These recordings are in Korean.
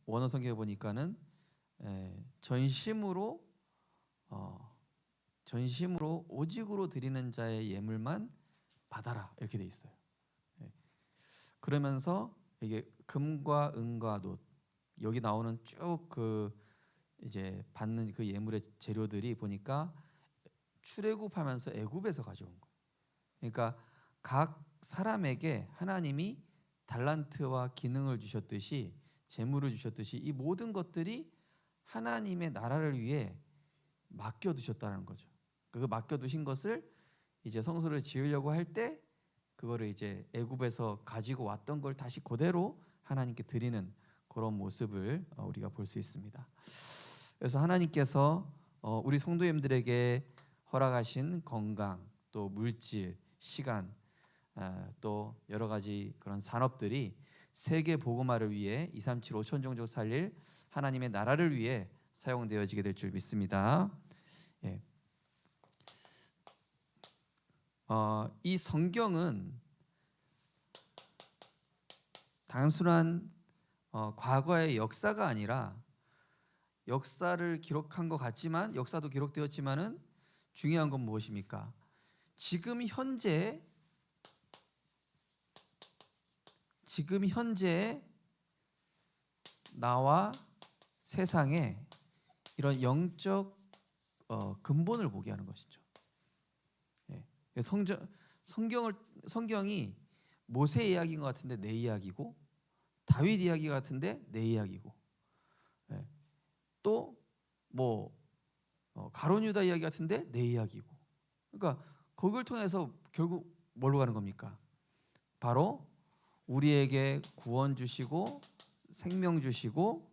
원어 성경에 보니까는 전심으로 오직으로 드리는 자의 예물만 받아라 이렇게 돼 있어요. 그러면서 이게 금과 은과 놋 여기 나오는 쭉 그 이제 받는 그 예물의 재료들이 보니까 출애굽하면서 애굽에서 가져온 거예요. 그러니까 각 사람에게 하나님이 달란트와 기능을 주셨듯이 재물을 주셨듯이 이 모든 것들이 하나님의 나라를 위해 맡겨두셨다는 거죠. 그 맡겨두신 것을 이제 성소를 지으려고 할 때 그거를 이제 애굽에서 가지고 왔던 걸 다시 그대로 하나님께 드리는 그런 모습을 우리가 볼 수 있습니다. 그래서 하나님께서 우리 성도님들에게 허락하신 건강, 또 물질, 시간, 또 여러 가지 그런 산업들이 세계 복음화를 위해 237 5천 종족 살릴 하나님의 나라를 위해 사용되어지게 될 줄 믿습니다. 예. 이 성경은 단순한 과거의 역사가 아니라 역사를 기록한 것 같지만 역사도 기록되었지만은 중요한 건 무엇입니까? 지금 현재 나와 세상에 이런 영적 근본을 보게 하는 것이죠. 성경이 모세 이야기인 것 같은데 내 이야기고, 다윗 이야기 같은데 내 이야기고, 또 뭐 가룟 유다 이야기 같은데 내 이야기고. 그러니까 그걸 통해서 결국 뭘로 가는 겁니까? 바로 우리에게 구원 주시고 생명 주시고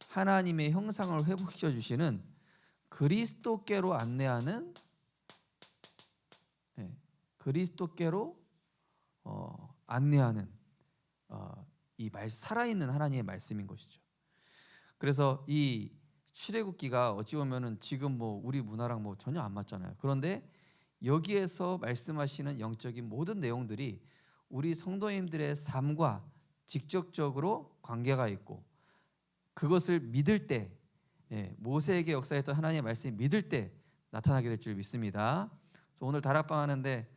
하나님의 형상을 회복시켜 주시는 그리스도께로 안내하는, 그리스도께로 안내하는 이 살아있는 하나님의 말씀인 것이죠. 그래서 이 출애굽기가 어찌 보면은 지금 뭐 우리 문화랑 뭐 전혀 안 맞잖아요. 그런데 여기에서 말씀하시는 영적인 모든 내용들이 우리 성도님들의 삶과 직접적으로 관계가 있고, 그것을 믿을 때, 모세에게 역사했던 하나님의 말씀이 믿을 때 나타나게 될 줄 믿습니다. 그래서 오늘 다락방 하는데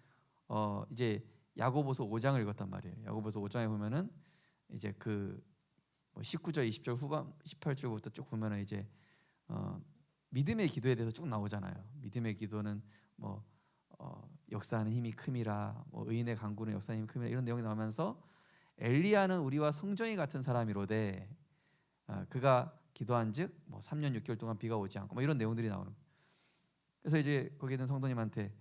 이제 야고보서 5장을 읽었단 말이에요. 야고보서 5장에 보면은 이제 그 19절, 20절 후반, 18절부터 쭉 보면은 이제 믿음의 기도에 대해서 쭉 나오잖아요. 믿음의 기도는 뭐 역사하는 힘이 큼이라, 뭐 의인의 간구는 역사하는 힘이 큼이라, 이런 내용이 나오면서 엘리야는 우리와 성정이 같은 사람이로되 그가 기도한즉 뭐 3년 6개월 동안 비가 오지 않고 뭐 이런 내용들이 나오는 거예요. 그래서 이제 거기에 있는 성도님한테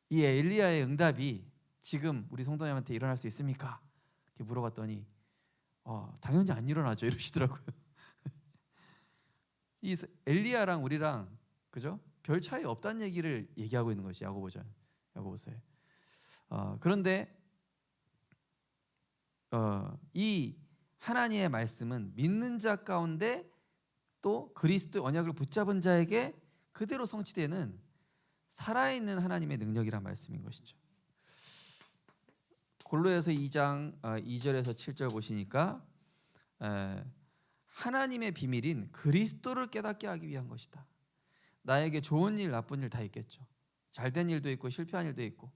이 엘리야의 응답이 지금 우리 성도님한테 일어날 수 있습니까? 이렇게 물어봤더니 당연히 안 일어나죠 이러시더라고요. 이 엘리야랑 우리랑 그죠? 별 차이 없다는 얘기를 얘기하고 있는 것이 야고보서에. 그런데 이 하나님의 말씀은 믿는 자 가운데 또 그리스도의 언약을 붙잡은 자에게 그대로 성취되는 살아있는 하나님의 능력이란 말씀인 것이죠. 골로새서 2장 2절에서 7절 보시니까 하나님의 비밀인 그리스도를 깨닫게 하기 위한 것이다. 나에게 좋은 일 나쁜 일 다 있겠죠. 잘된 일도 있고 실패한 일도 있고.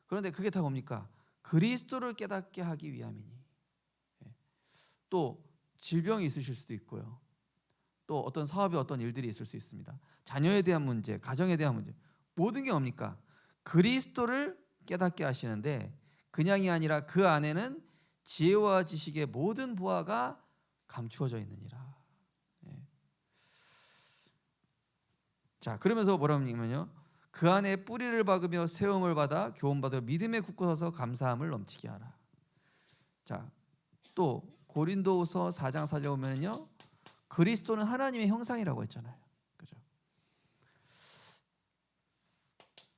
그런데 그게 다 뭡니까? 그리스도를 깨닫게 하기 위함이니. 또 질병이 있으실 수도 있고요. 또 어떤 사업에 어떤 일들이 있을 수 있습니다. 자녀에 대한 문제, 가정에 대한 문제, 모든 게 뭡니까? 그리스도를 깨닫게 하시는데 그냥이 아니라 그 안에는 지혜와 지식의 모든 보화가 감추어져 있느니라. 자, 그러면서 뭐라고 하냐면요, 그 안에 뿌리를 박으며 세움을 받아 교훈받을 믿음에 굳고 서서 감사함을 넘치게 하라. 자, 또 고린도후서 4장 4절 보면요, 그리스도는 하나님의 형상이라고 했잖아요. 그죠?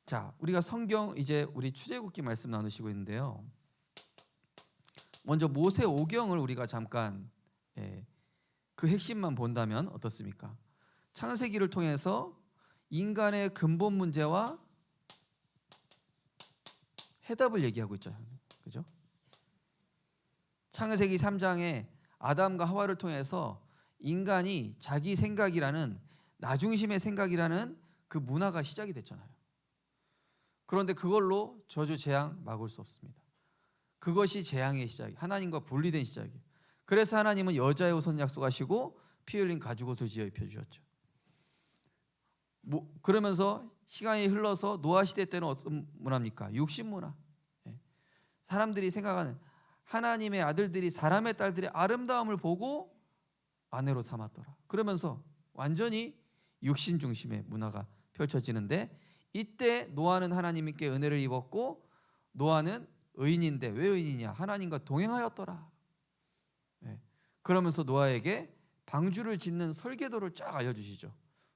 자, 우리가 성경 이제 우리 출애굽기 말씀 나누시고 있는데요. 먼저 모세 오경을 우리가 잠깐 그 핵심만 본다면 어떻습니까? 창세기를 통해서 인간의 근본 문제와 해답을 얘기하고 있죠. 그죠? 창세기 3장에 아담과 하와를 통해서 인간이 자기 생각이라는 나 중심의 생각이라는 그 문화가 시작이 됐잖아요. 그런데 그걸로 저주 재앙 막을 수 없습니다. 그것이 재앙의 시작이, 하나님과 분리된 시작이에요. 그래서 하나님은 여자의 옷은 약속하시고 피 흘린 가죽 옷을 지어 입혀 주셨죠. 그러면서 시간이 흘러서 노아 시대 때는 어떤 문화입니까? 육신 문화. 사람들이 생각하는 하나님의 아들들이 사람의 딸들의 아름다움을 보고 아내로 삼았더라. 그러면서 완전히 육신 중심의 문화가 펼쳐지는데, 이때 노아는 하나님께 은혜를 입었고 노아는 의인인데, 왜 의인이냐? 하나님과 동행하였더라. 그러면서 노아에게 방주를 짓는 설계도를 쫙 알려주시죠.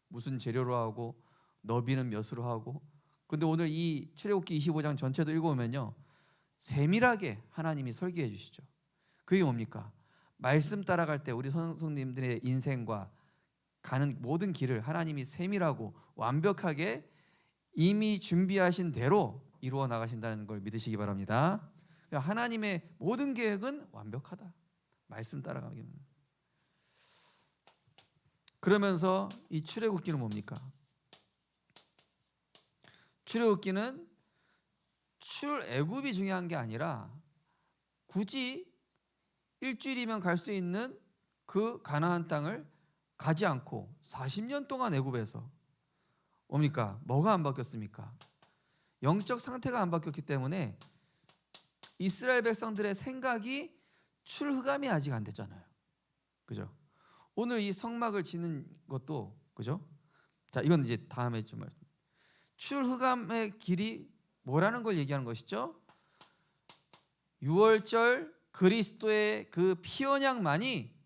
무슨 재료로 하고 너비는 몇으로 하고. 근데 오늘 이 출애굽기 25장 전체도 읽어보면요, 세밀하게 하나님이 설계해 주시죠. 그게 뭡니까? 말씀 따라갈 때 우리 선생님들의 인생과 가는 모든 길을 하나님이 세밀하고 완벽하게 이미 준비하신 대로 이루어 나가신다는 걸 믿으시기 바랍니다. 하나님의 모든 계획은 완벽하다. 말씀 따라가기는. 그러면서 이 출애굽기는 뭡니까? 출애굽기는 출애굽이 중요한 게 아니라 굳이 일주일이면 갈 수 있는 그 가나안 땅을 가지 않고 40년 동안 애굽에서 뭡니까? 뭐가 안 바뀌었습니까? 영적 상태가 안 바뀌었기 때문에 이스라엘 백성들의 생각이 출흑감이 아직 안 됐잖아요. 그죠? 오늘 이 성막을 짓는 것도, 그죠? 자, 이건 이제 다음에 좀 말씀. 출흑감의 길이 뭐라는 걸 얘기하는 것이죠? 유월절 그리스도의 그 피언양만이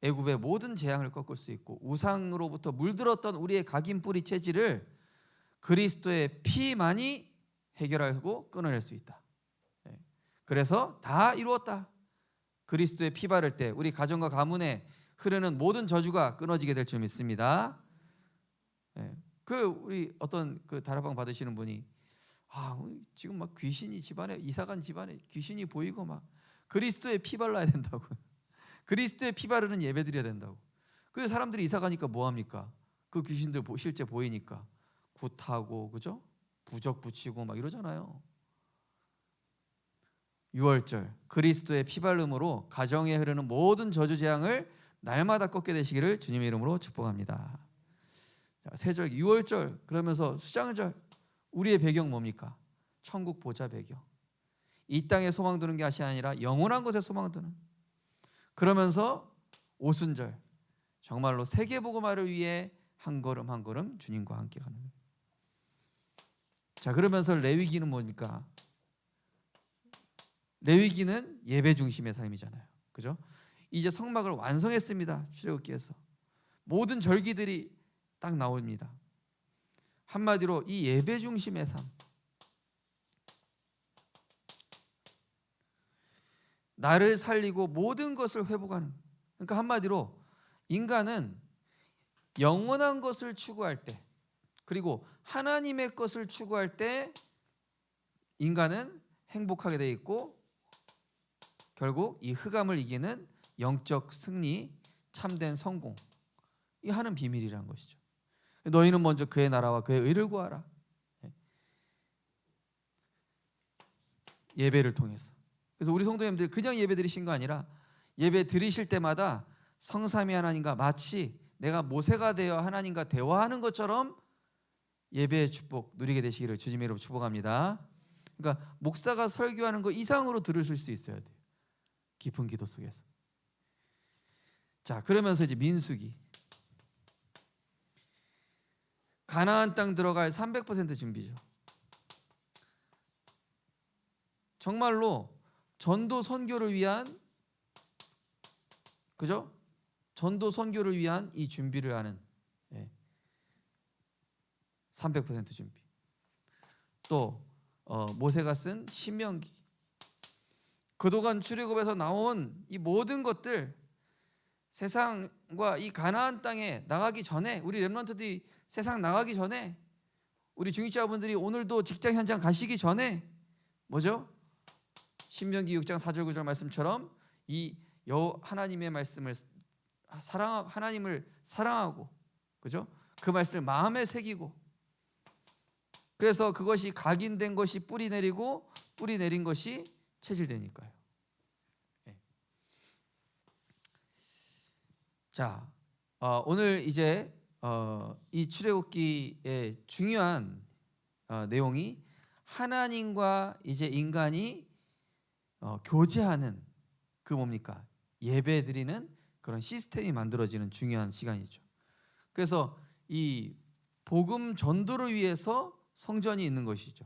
애굽의 모든 재앙을 꺾을 수 있고, 우상으로부터 물들었던 우리의 각인 뿌리 체질을 그리스도의 피만이 해결하고 끊어낼 수 있다. 그래서 다 이루었다. 그리스도의 피 바를 때 우리 가정과 가문에 흐르는 모든 저주가 끊어지게 될 줄 믿습니다. 그 우리 어떤 그 다락방 받으시는 분이 지금 막 귀신이 집안에, 이사간 집안에 귀신이 보이고 막 그리스도의 피 발라야 된다고. 그리스도의 피 바르는 예배 드려야 된다고. 그래서 사람들이 이사 가니까 뭐 합니까? 그 귀신들 실제 보이니까 굿하고, 그죠? 부적 붙이고 막 이러잖아요. 유월절 그리스도의 피 바름으로 가정에 흐르는 모든 저주 재앙을 날마다 꺾게 되시기를 주님의 이름으로 축복합니다. 세절 유월절 그러면서 수장절, 우리의 배경 뭡니까? 천국 보좌 배경. 이 땅에 소망 두는 것이 아니라 영원한 곳에 소망 두는. 그러면서 오순절, 정말로 세계 복음화를 위해 한 걸음 한 걸음 주님과 함께 가는 거예요. 자, 그러면서 레위기는 뭡니까? 레위기는 예배 중심의 삶이잖아요. 그죠? 이제 성막을 완성했습니다. 출애굽기에서 모든 절기들이 딱 나옵니다. 한마디로 이 예배 중심의 삶, 나를 살리고 모든 것을 회복하는. 그러니까 한마디로 인간은 영원한 것을 추구할 때, 그리고 하나님의 것을 추구할 때 인간은 행복하게 되어 있고, 결국 이 흑암을 이기는 영적 승리, 참된 성공, 이 하는 비밀이라는 것이죠. 너희는 먼저 그의 나라와 그의 의를 구하라. 예배를 통해서. 그래서 우리 성도님들 그냥 예배 드리신 거 아니라 예배 드리실 때마다 성삼위 하나님과 마치 내가 모세가 되어 하나님과 대화하는 것처럼 예배의 축복 누리게 되시기를 주님의 이름으로 축복합니다. 그러니까 목사가 설교하는 거 이상으로 들으실 수 있어야 돼요. 깊은 기도 속에서. 자, 그러면서 이제 민수기, 가나안 땅 들어갈 300% 준비죠. 정말로 전도 선교를 위한, 그죠? 전도 선교를 위한 이 준비를 하는 300% 준비. 또 모세가 쓴 신명기, 그동안 출애굽에서 나온 이 모든 것들, 세상과 이 가나안 땅에 나가기 전에, 우리 렘넌트들이 세상 나가기 전에, 우리 중직자분들이 오늘도 직장 현장 가시기 전에 뭐죠? 신명기 6장 4절 9절 말씀처럼 이 하나님의 말씀을 하나님을 사랑하고, 그죠? 그 말씀을 마음에 새기고, 그래서 그것이 각인된 것이 뿌리 내리고, 뿌리 내린 것이 체질되니까요. 네. 자, 오늘 이제 이 출애굽기의 중요한 내용이 하나님과 이제 인간이 교제하는 그 뭡니까? 예배 드리는 그런 시스템이 만들어지는 중요한 시간이죠. 그래서 이 복음 전도를 위해서 성전이 있는 것이죠.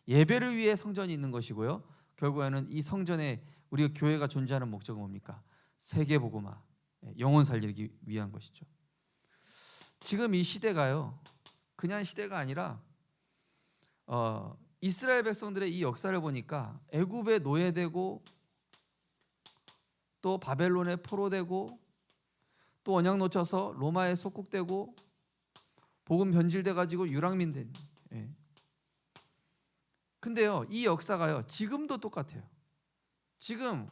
예배를 위해 성전이 있는 것이고요. 결국에는 이 성전에 우리가 교회가 존재하는 목적은 뭡니까? 세계 복음화, 영혼 살리기 위한 것이죠. 지금 이 시대가요, 그냥 시대가 아니라 이스라엘 백성들의 이 역사를 보니까 애굽에 노예되고, 또 바벨론에 포로되고, 또 언약 놓쳐서 로마에 속국되고, 복음 변질돼 가지고 유랑민 된. 근데요, 이 역사가요 지금도 똑같아요. 지금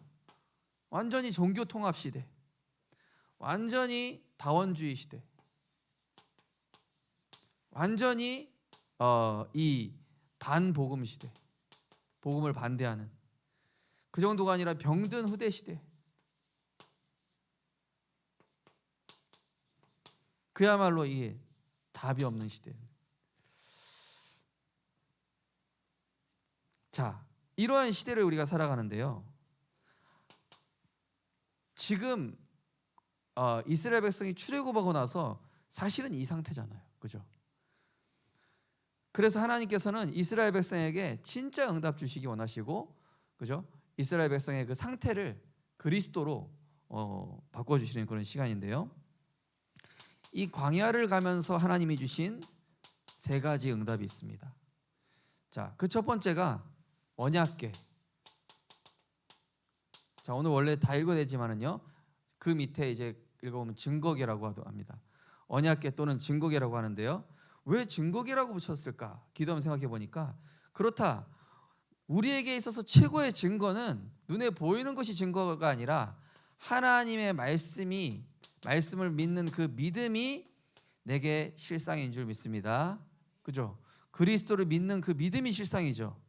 완전히 종교 통합 시대, 완전히 다원주의 시대, 완전히 이 반복음 시대, 복음을 반대하는 그 정도가 아니라 병든 후대 시대, 그야말로 이게 답이 없는 시대. 자, 이러한 시대를 우리가 살아가는데요, 지금 이스라엘 백성이 출애굽하고 나서 사실은 이 상태잖아요, 그죠? 그래서 하나님께서는 이스라엘 백성에게 진짜 응답 주시기 원하시고, 그죠? 이스라엘 백성의 그 상태를 그리스도로 바꿔주시는 그런 시간인데요, 이 광야를 가면서 하나님이 주신 세 가지 응답이 있습니다. 자, 그 첫 번째가 언약궤. 자, 오늘 원래 다 읽어야 되지만은요, 그 밑에 이제 읽어보면 증거궤라고 합니다. 언약궤 또는 증거궤라고 하는데요, 왜 증거궤라고 붙였을까? 기도하면 생각해 보니까, 그렇다, 우리에게 있어서 최고의 증거는 눈에 보이는 것이 증거가 아니라 하나님의 말씀을 믿는 그 믿음이 내게 실상인 줄 믿습니다. 그죠? 그리스도를 믿는 그 믿음이 실상이죠.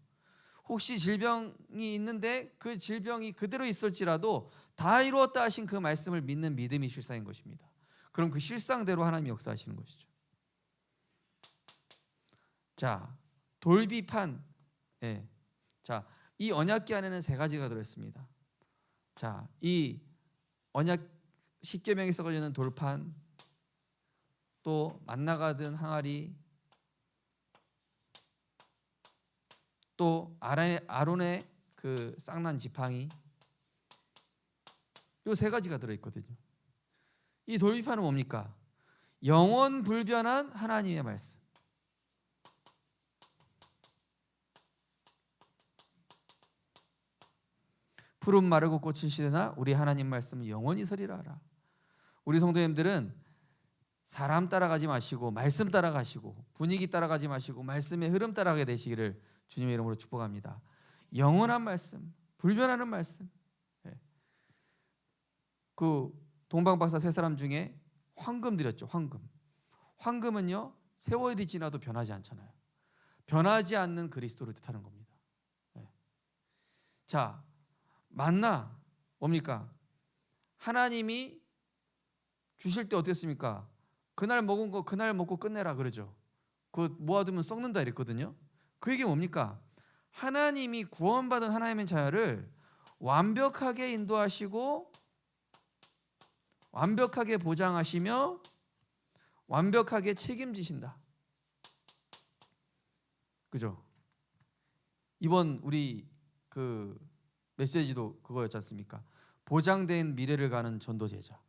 혹시 질병이 있는데 그 질병이 그대로 있을지라도 다 이루었다 하신 그 말씀을 믿는 믿음이 실상인 것입니다. 그럼 그 실상대로 하나님이 역사하시는 것이죠. 자, 돌비판. 자, 이 언약궤 안에는 세 가지가 들어있습니다. 자, 이 언약 십계명이 썩어지는 돌판, 또 만나가 든 항아리, 또 아론의 그 쌍난 지팡이, 이 세 가지가 들어있거든요. 이 돌비판은 뭡니까? 영원 불변한 하나님의 말씀. 푸른 마르고 꽃은 시드나 우리 하나님 말씀은 영원히 서리라 하라. 우리 성도님들은 사람 따라가지 마시고 말씀 따라가시고, 분위기 따라가지 마시고 말씀의 흐름 따라가게 되시기를 주님의 이름으로 축복합니다. 영원한 말씀, 불변하는 말씀. 그 동방박사 세 사람 중에 황금 드렸죠. 황금은요, 세월이 지나도 변하지 않잖아요. 변하지 않는 그리스도를 뜻하는 겁니다. 자, 만나 뭡니까? 하나님이 주실 때 어땠습니까? 그날 먹은 거 그날 먹고 끝내라 그러죠. 그거 모아두면 썩는다 이랬거든요. 그 얘기 뭡니까? 하나님이 구원받은 하나님의 자녀를 완벽하게 인도하시고, 완벽하게 보장하시며, 완벽하게 책임지신다. 그죠? 이번 우리 그 메시지도 그거였지 않습니까? 보장된 미래를 가는 전도제자.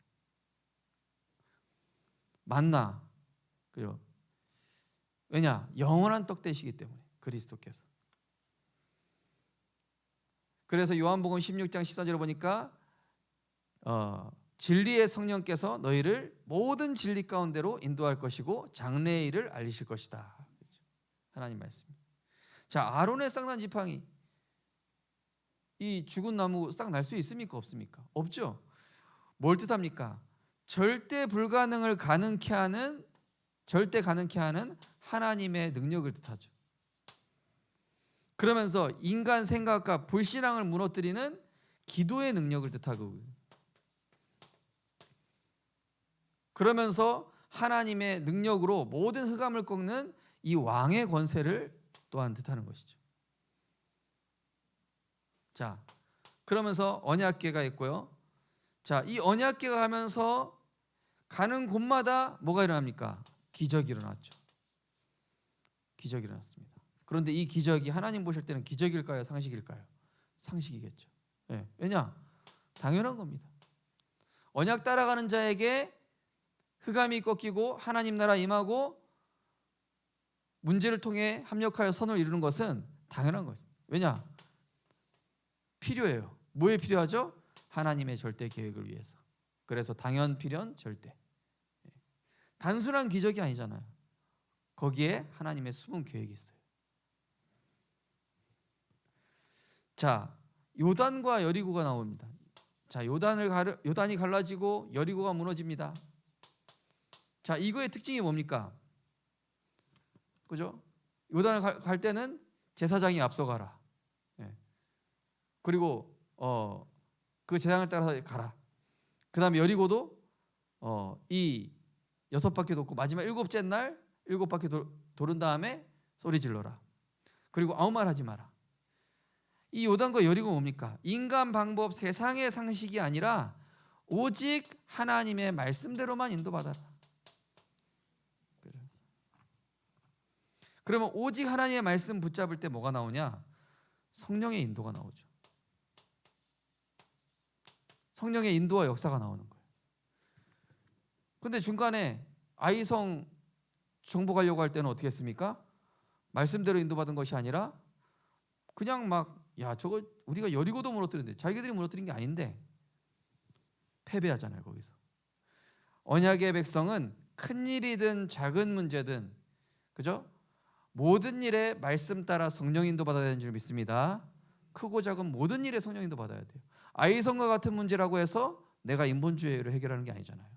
만나. 그죠? 왜냐? 영원한 떡 되시기 때문에, 그리스도께서. 그래서 요한복음 16장 14절을 보니까 진리의 성령께서 너희를 모든 진리 가운데로 인도할 것이고 장래의 일을 알리실 것이다. 하나님 말씀. 자, 아론의 쌍난 지팡이. 이 죽은 나무 싹 날 수 있습니까? 없습니까? 없죠. 뭘 뜻합니까? 절대 불가능을 가능케 하는, 절대 가능케 하는 하나님의 능력을 뜻하죠. 그러면서 인간 생각과 불신앙을 무너뜨리는 기도의 능력을 뜻하고, 그러면서 하나님의 능력으로 모든 흑암을 꺾는 이 왕의 권세를 또한 뜻하는 것이죠. 자, 그러면서 언약궤가 있고요. 자, 이 언약궤가 가면서 가는 곳마다 뭐가 일어납니까? 기적이 일어났죠. 기적이 일어났습니다. 그런데 이 기적이 하나님 보실 때는 기적일까요? 상식일까요? 상식이겠죠. 네. 왜냐? 당연한 겁니다. 언약 따라가는 자에게 흑암이 꺾이고 하나님 나라 임하고 문제를 통해 합력하여 선을 이루는 것은 당연한 거죠. 왜냐? 필요해요. 뭐에 필요하죠? 하나님의 절대 계획을 위해서. 그래서 당연, 필연, 절대. 단순한 기적이 아니잖아요. 거기에 하나님의 숨은 계획이 있어요. 자, 요단과 여리고가 나옵니다. 자, 요단이 갈라지고 여리고가 무너집니다. 자, 이거의 특징이 뭡니까? 그죠? 요단을 갈 때는 제사장이 앞서가라. 예. 그리고 그 제사장을 따라서 가라. 그 다음에 여리고도 이 6바퀴 돕고 마지막 7째 날 7바퀴 도른 다음에 소리 질러라. 그리고 아무 말 하지 마라. 이 요단과 여리고 뭡니까? 인간 방법, 세상의 상식이 아니라 오직 하나님의 말씀대로만 인도받아라. 그러면 오직 하나님의 말씀 붙잡을 때 뭐가 나오냐? 성령의 인도가 나오죠. 성령의 인도와 역사가 나오는 거예요. 근데 중간에 아이성 정복하려고 할 때는 어떻게 했습니까? 말씀대로 인도받은 것이 아니라 그냥 막, 야, 저거 우리가 여리고도 무너뜨렸는데, 자기들이 무너뜨린 게 아닌데 패배하잖아요. 거기서 언약의 백성은 큰 일이든 작은 문제든, 그죠? 모든 일에 말씀 따라 성령 인도 받아야 되는 줄 믿습니다. 크고 작은 모든 일에 성령 인도 받아야 돼요. 아이성과 같은 문제라고 해서 내가 인본주의로 해결하는 게 아니잖아요.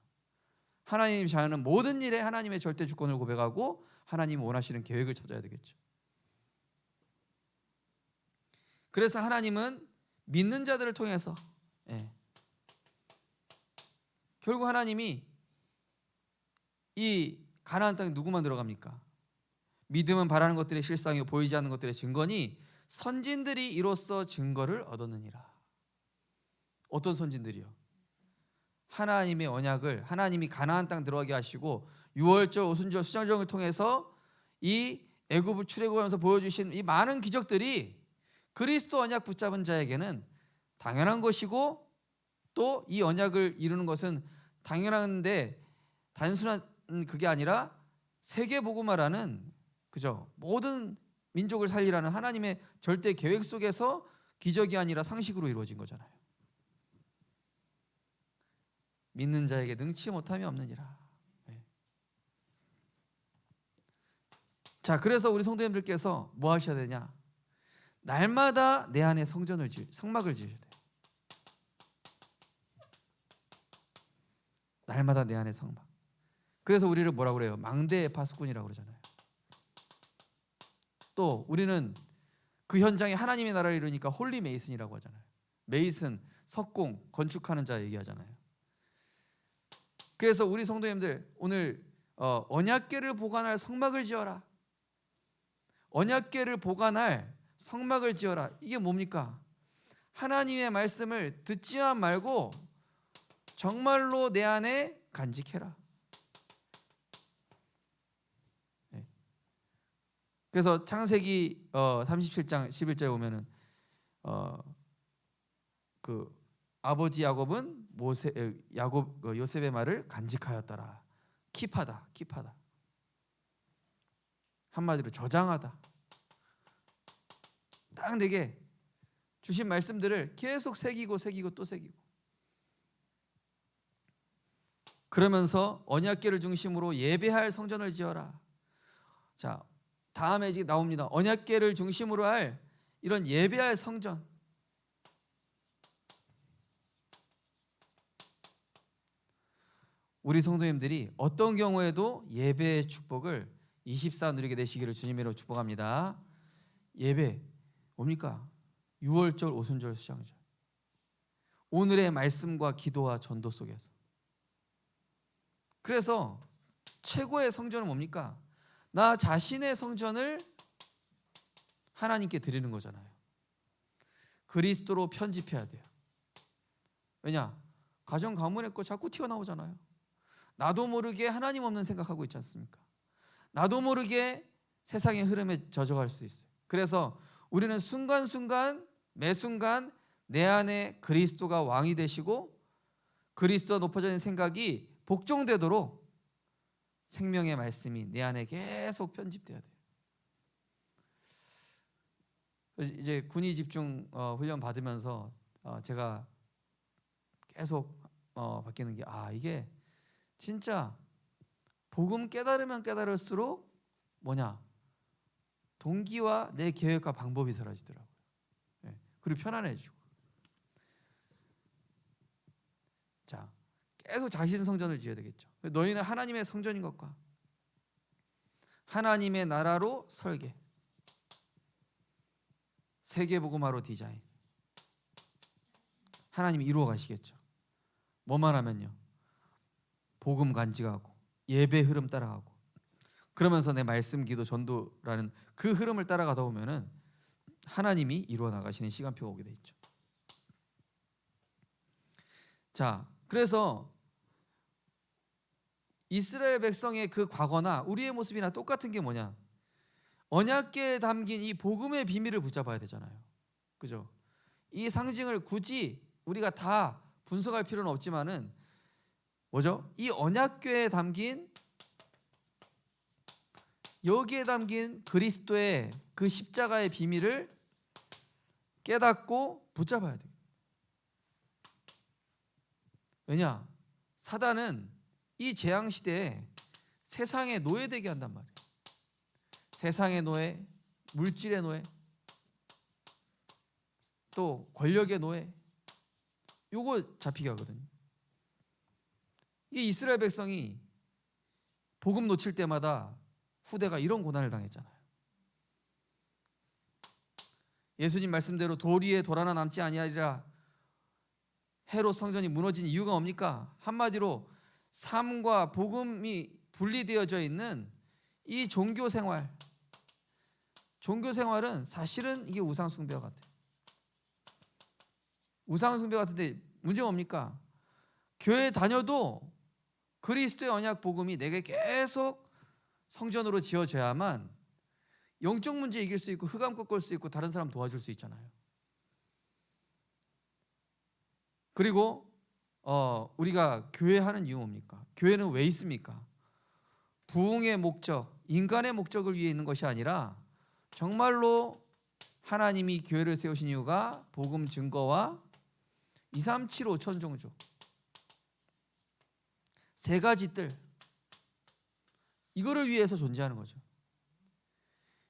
하나님이 자하는 모든 일에 하나님의 절대 주권을 고백하고 하나님이 원하시는 계획을 찾아야 되겠죠. 그래서 하나님은 믿는 자들을 통해서, 결국 하나님이 이 가나안 땅에 누구만 들어갑니까? 믿음은 바라는 것들의 실상이요 보이지 않는 것들의 증거니 선진들이 이로써 증거를 얻었느니라. 어떤 선진들이요? 하나님의 언약을, 하나님이 가나안 땅 들어가게 하시고 유월절, 오순절, 수장정을 통해서 이 애굽을 출애굽하면서 보여주신 이 많은 기적들이 그리스도 언약 붙잡은 자에게는 당연한 것이고, 또 이 언약을 이루는 것은 당연한데 단순한 그게 아니라 세계복음화라는, 그죠? 모든 민족을 살리라는 하나님의 절대 계획 속에서 기적이 아니라 상식으로 이루어진 거잖아요. 믿는 자에게 능치 못함이 없느니라. 자, 그래서 우리 성도님들께서 뭐 하셔야 되냐? 날마다 내 안에 성막을 지으셔야 돼요. 날마다 내 안에 성막. 그래서 우리를 뭐라고 그래요? 망대의 파수꾼이라고 그러잖아요. 또 우리는 그 현장에 하나님의 나라를 이루니까 홀리 메이슨이라고 하잖아요. 메이슨, 석공, 건축하는 자 얘기하잖아요. 그래서 우리 성도님들 오늘 언약궤를 보관할 성막을 지어라. 언약궤를 보관할 성막을 지어라. 이게 뭡니까? 하나님의 말씀을 듣지만 말고 정말로 내 안에 간직해라. 그래서 창세기 37장 11절에 보면은 그 아버지 야곱은 요셉의 말을 간직하였더라. 킵하다. 한마디로 저장하다. 딱 내게 주신 말씀들을 계속 새기고 또 새기고. 그러면서 언약궤를 중심으로 예배할 성전을 지어라. 자, 다음에 이제 나옵니다. 언약궤를 중심으로 할 이런 예배할 성전. 우리 성도님들이 어떤 경우에도 예배의 축복을 24 누리게 되시기를 주님으로 축복합니다. 예배 뭡니까? 유월절, 오순절, 수장절. 오늘의 말씀과 기도와 전도 속에서. 그래서 최고의 성전은 뭡니까? 나 자신의 성전을 하나님께 드리는 거잖아요. 그리스도로 편집해야 돼요. 왜냐? 가정 가문의 거 자꾸 튀어나오잖아요. 나도 모르게 하나님 없는 생각하고 있지 않습니까? 나도 모르게 세상의 흐름에 젖어갈 수 있어요. 그래서 우리는 순간순간 매 순간 내 안에 그리스도가 왕이 되시고 그리스도가 높아져 있는 생각이 복종되도록 생명의 말씀이 내 안에 계속 편집돼야 돼요. 이제 군의 집중 훈련 받으면서 제가 계속 바뀌는 게 이게 진짜 복음 깨달으면 깨달을수록 뭐냐? 동기와 내 계획과 방법이 사라지더라고요. 네. 그리고 편안해지고. 자, 계속 자신 성전을 지어야 되겠죠. 너희는 하나님의 성전인 것과 하나님의 나라로 설계, 세계복음화로 디자인. 하나님이 이루어 가시겠죠. 뭐만 하면요? 복음 간직하고 예배 흐름 따라가고 그러면서 내 말씀 기도 전도라는 그 흐름을 따라가다 보면은 하나님이 이루어 나가시는 시간표가 오게 돼 있죠. 자, 그래서 이스라엘 백성의 그 과거나 우리의 모습이나 똑같은 게 뭐냐? 언약궤에 담긴 이 복음의 비밀을 붙잡아야 되잖아요. 그죠? 이 상징을 굳이 우리가 다 분석할 필요는 없지만은 뭐죠? 이 언약궤에 담긴 여기에 담긴 그리스도의 그 십자가의 비밀을 깨닫고 붙잡아야 돼요. 왜냐? 사단은 이 재앙 시대에 세상에 노예되게 한단 말이에요. 세상의 노예, 물질의 노예, 또 권력의 노예, 요거 잡히게 하거든요. 이게 이스라엘 백성이 복음 놓칠 때마다 후대가 이런 고난을 당했잖아요. 예수님 말씀대로 돌 위에 돌 하나 남지 아니하리라. 헤롯 성전이 무너진 이유가 뭡니까? 한마디로 삶과 복음이 분리되어져 있는 이 종교 생활. 종교 생활은 사실은 이게 우상 숭배와 같아요. 우상 숭배 같은데 문제가 뭡니까? 교회 다녀도 그리스도의 언약 복음이 내게 계속 성전으로 지어져야만 영적 문제 이길 수 있고 흑암 꺾을 수 있고 다른 사람 도와줄 수 있잖아요. 그리고 우리가 교회 하는 이유 뭡니까? 교회는 왜 있습니까? 부흥의 목적, 인간의 목적을 위해 있는 것이 아니라 정말로 하나님이 교회를 세우신 이유가 복음 증거와 2, 3, 7, 5 천종족 세 가지 뜰 이거를 위해서 존재하는 거죠.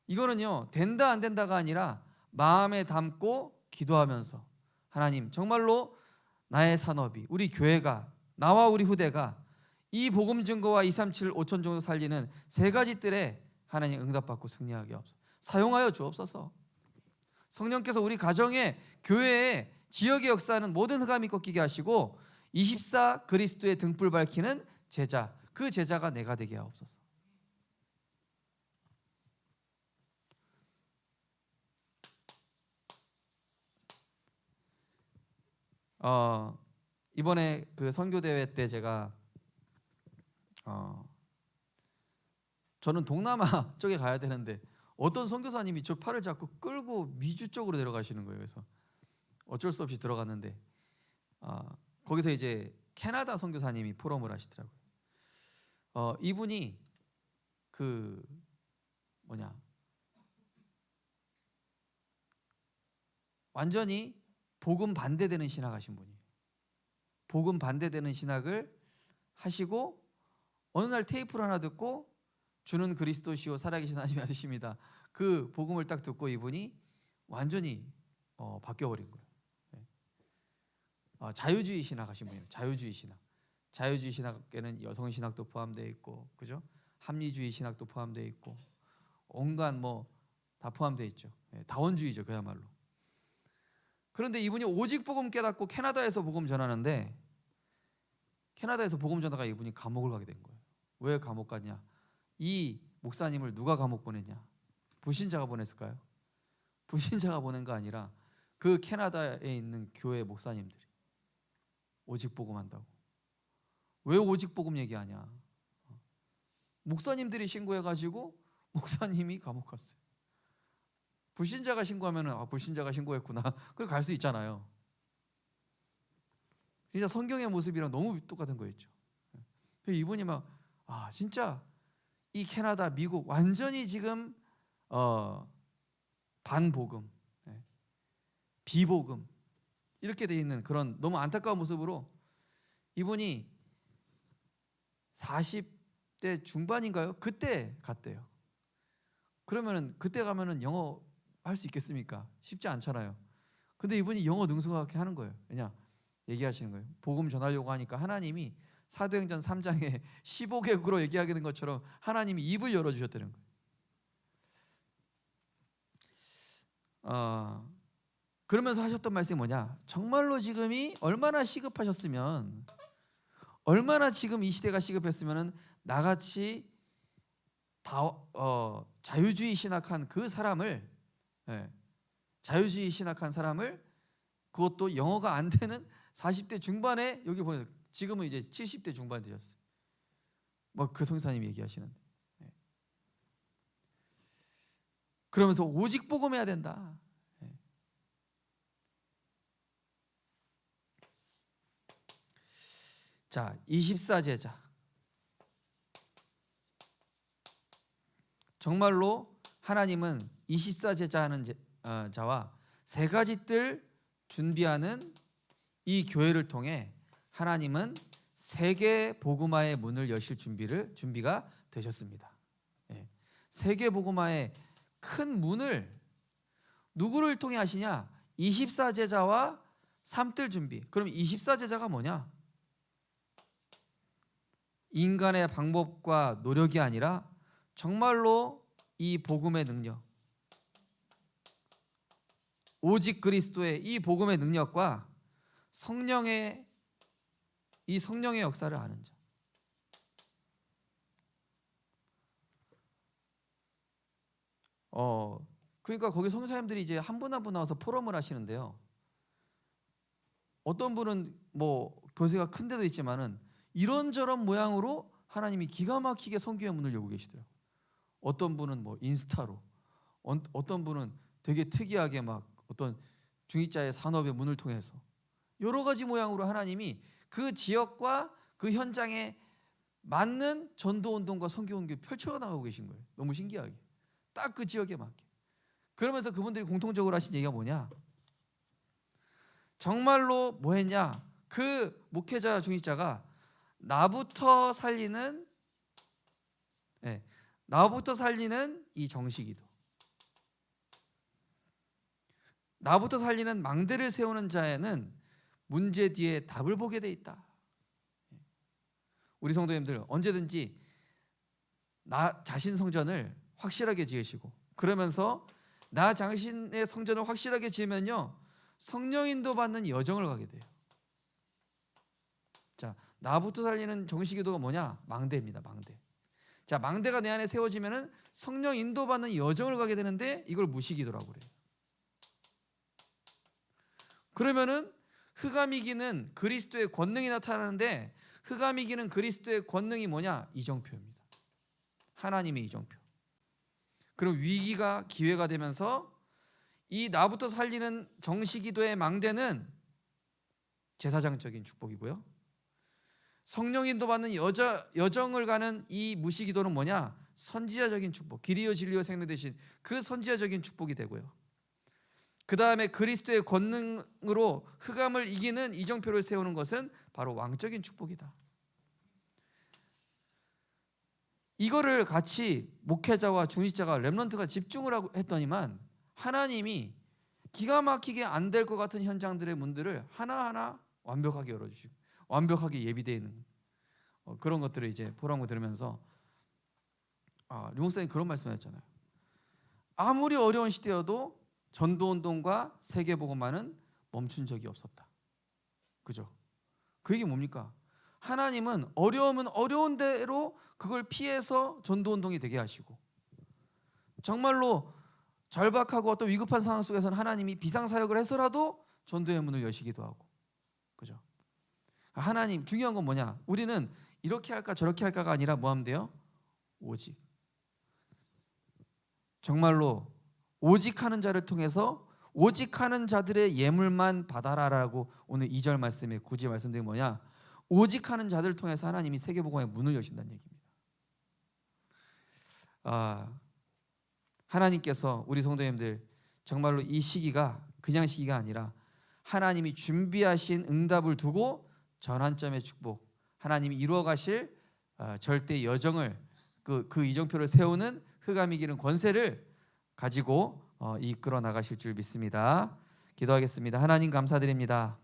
이거는요 된다 안 된다가 아니라 마음에 담고 기도하면서 하나님 정말로 나의 산업이 우리 교회가 나와 우리 후대가 이 복음 증거와 2, 3, 7, 5천 정도 살리는 세 가지 뜰에 하나님 응답받고 승리하게 하옵소서. 사용하여 주옵소서. 성령께서 우리 가정에 교회에 지역의 역사는 모든 흑암이 꺾이게 하시고 24 그리스도의 등불 밝히는 제자 그 제자가 내가 되게 하옵소서. 이번에 그 선교 대회 때 제가 저는 동남아 쪽에 가야 되는데 어떤 선교사님이 저 팔을 잡고 끌고 미주 쪽으로 내려가시는 거예요. 그래서 어쩔 수 없이 들어갔는데 거기서 이제 캐나다 선교사님이 포럼을 하시더라고요. 이분이 그 완전히 복음 반대되는 신학하신 분이에요. 복음 반대되는 신학을 하시고 어느 날 테이프를 하나 듣고 주는 그리스도시요 살아계신 하나님의 아들입니다. 그 복음을 딱 듣고 이분이 완전히 바뀌어버린 거예요. 자유주의 신학 하신 분이에요. 자유주의 신학. 자유주의 신학에는 여성 신학도 포함되어 있고, 그죠? 합리주의 신학도 포함되어 있고, 온갖 뭐 다 포함되어 있죠. 다원주의죠, 그야말로. 그런데 이분이 오직 복음 깨닫고 캐나다에서 복음 전하는데, 캐나다에서 복음 전하다가 이분이 감옥을 가게 된 거예요. 왜 감옥 갔냐? 이 목사님을 누가 감옥 보냈냐? 불신자가 보냈을까요? 불신자가 보낸 거 아니라 그 캐나다에 있는 교회 목사님들이 오직 복음 한다고. 왜 오직 복음 얘기하냐? 목사님들이 신고해가지고 목사님이 감옥 갔어요. 불신자가 신고하면은 불신자가 신고했구나. 그걸 갈 수 있잖아요. 진짜 성경의 모습이랑 너무 똑같은 거였죠. 이분이 막 진짜 이 캐나다, 미국 완전히 지금 반복음, 비복음 이렇게 돼 있는 그런 너무 안타까운 모습으로 이분이 40대 중반인가요? 그때 갔대요. 그러면은 그때 가면은 영어 할 수 있겠습니까? 쉽지 않잖아요. 근데 이분이 영어 능숙하게 하는 거예요. 왜냐? 얘기하시는 거예요. 복음 전하려고 하니까 하나님이 사도행전 3장에 15개국으로 얘기하게 된 것처럼 하나님이 입을 열어주셨다는 거예요. 그러면서 하셨던 말씀이 뭐냐? 정말로 지금이 얼마나 시급하셨으면, 얼마나 지금 이 시대가 시급했으면 나같이 자유주의 신학한 그 사람을, 자유주의 신학한 사람을, 그것도 영어가 안 되는 40대 중반에, 여기 보면 지금은 이제 70대 중반 되셨어요. 뭐 그 성사님이 얘기하시는데, 그러면서 오직 복음해야 된다. 자, 24제자. 정말로 하나님은 24제자 하는 자와 세 가지 뜰 준비하는 이 교회를 통해 하나님은 세계 복음화의 문을 여실 준비가 되셨습니다. 세계 복음화의 큰 문을 누구를 통해 하시냐? 24제자와 3뜰 준비. 그럼 24제자가 뭐냐? 인간의 방법과 노력이 아니라 정말로 이 복음의 능력, 오직 그리스도의 이 복음의 능력과 성령의 역사를 아는 자. 그러니까 거기 성사님들이 이제 한 분 한 분 나와서 포럼을 하시는데요. 어떤 분은 뭐 교세가 큰 데도 있지만은 이런저런 모양으로 하나님이 기가 막히게 성경의 문을 열고 계시더라고요. 어떤 분은 뭐 인스타로, 어떤 분은 되게 특이하게 막 어떤 중위자의 산업의 문을 통해서 여러 가지 모양으로 하나님이 그 지역과 그 현장에 맞는 전도 운동과 성경 운동을 펼쳐 나가고 계신 거예요. 너무 신기하게. 딱 그 지역에 맞게. 그러면서 그분들이 공통적으로 하신 얘기가 뭐냐? 정말로 뭐 했냐? 그 목회자 중위자가 나부터 살리는 이 정식이도, 나부터 살리는 망대를 세우는 자에는 문제 뒤에 답을 보게 돼 있다. 우리 성도님들 언제든지 나 자신 성전을 확실하게 지으시고, 그러면서 나 자신의 성전을 확실하게 지으면요 성령 인도 받는 여정을 가게 돼요. 자, 나부터 살리는 정식기도가 뭐냐? 망대입니다. 망대. 자, 망대가 내 안에 세워지면은 성령 인도 받는 여정을 가게 되는데 이걸 무시기도라고 그래요. 그러면은 흑암 이기는 그리스도의 권능이 나타나는데, 흑암 이기는 그리스도의 권능이 뭐냐? 이정표입니다. 하나님의 이정표. 그럼 위기가 기회가 되면서 이 나부터 살리는 정식기도의 망대는 제사장적인 축복이고요, 성령 인도 받는 여정을 가는 이 무시기도는 뭐냐? 선지자적인 축복, 길이요 진리요 생명 되신 그 선지자적인 축복이 되고요, 그 다음에 그리스도의 권능으로 흑암을 이기는 이정표를 세우는 것은 바로 왕적인 축복이다. 이거를 같이 목회자와 중직자가 렘넌트가 집중을 하고 했더니만 하나님이 기가 막히게 안 될 것 같은 현장들의 문들을 하나하나 완벽하게 열어주시고 완벽하게 예비되어 있는 거예요. 그런 것들을 이제 보라고 들으면서 류 목사님 그런 말씀하셨잖아요. 아무리 어려운 시대여도 전도운동과 세계복음화는 멈춘 적이 없었다. 그죠? 그 얘기 뭡니까? 하나님은 어려우면 어려운 대로 그걸 피해서 전도운동이 되게 하시고, 정말로 절박하고 어떤 위급한 상황 속에서는 하나님이 비상사역을 해서라도 전도의 문을 여시기도 하고, 그죠? 하나님 중요한 건 뭐냐? 우리는 이렇게 할까 저렇게 할까가 아니라 뭐 하면 돼요? 오직, 정말로 오직 하는 자를 통해서 오직 하는 자들의 예물만 받아라라고 오늘 2절 말씀에 굳이 말씀드린 뭐냐? 오직 하는 자들을 통해서 하나님이 세계복음의 문을 여신다는 얘기입니다. 하나님께서 우리 성도님들 정말로 이 시기가 그냥 시기가 아니라 하나님이 준비하신 응답을 두고 전환점의 축복, 하나님이 이루어 가실 절대 여정을 그 이정표를 세우는 흑암이 기는 권세를 가지고 이끌어 나가실 줄 믿습니다. 기도하겠습니다. 하나님 감사드립니다.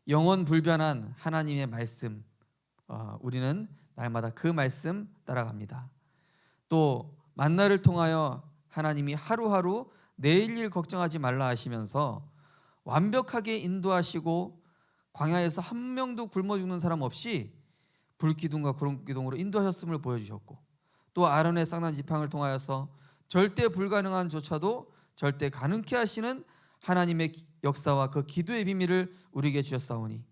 영원 불변한 하나님의 말씀, 우리는 날마다 그 말씀 따라갑니다. 또 만나를 통하여 하나님이 하루하루 내일 일 걱정하지 말라 하시면서 완벽하게 인도하시고 광야에서 한 명도 굶어 죽는 사람 없이 불기둥과 구름기둥으로 인도하셨음을 보여주셨고, 또 아론의 쌍난 지팡을 통하여서 절대 불가능한 조차도 절대 가능케 하시는 하나님의 역사와 그 기도의 비밀을 우리에게 주셨사오니,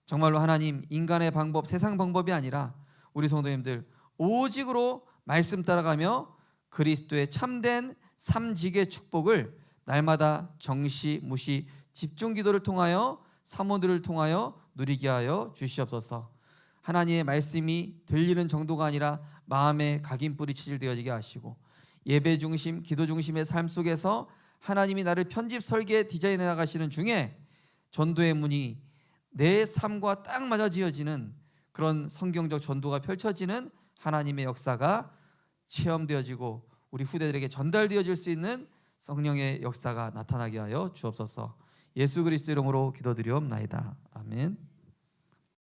정말로 하나님, 인간의 방법, 세상 방법이 아니라 우리 성도님들 오직으로 말씀 따라가며 그리스도의 참된 삼직의 축복을 날마다 정시, 무시, 집중 기도를 통하여 사모들을 통하여 누리게 하여 주시옵소서. 하나님의 말씀이 들리는 정도가 아니라 마음에 각인뿌리 체질되어지게 하시고, 예배 중심, 기도 중심의 삶 속에서 하나님이 나를 편집, 설계, 디자인해 나가시는 중에 전도의 문이 내 삶과 딱 맞아 지어지는 그런 성경적 전도가 펼쳐지는 하나님의 역사가 체험되어지고 우리 후대들에게 전달되어질 수 있는 성령의 역사가 나타나게 하여 주옵소서. 예수 그리스도 이름으로 기도드리옵나이다. 아멘.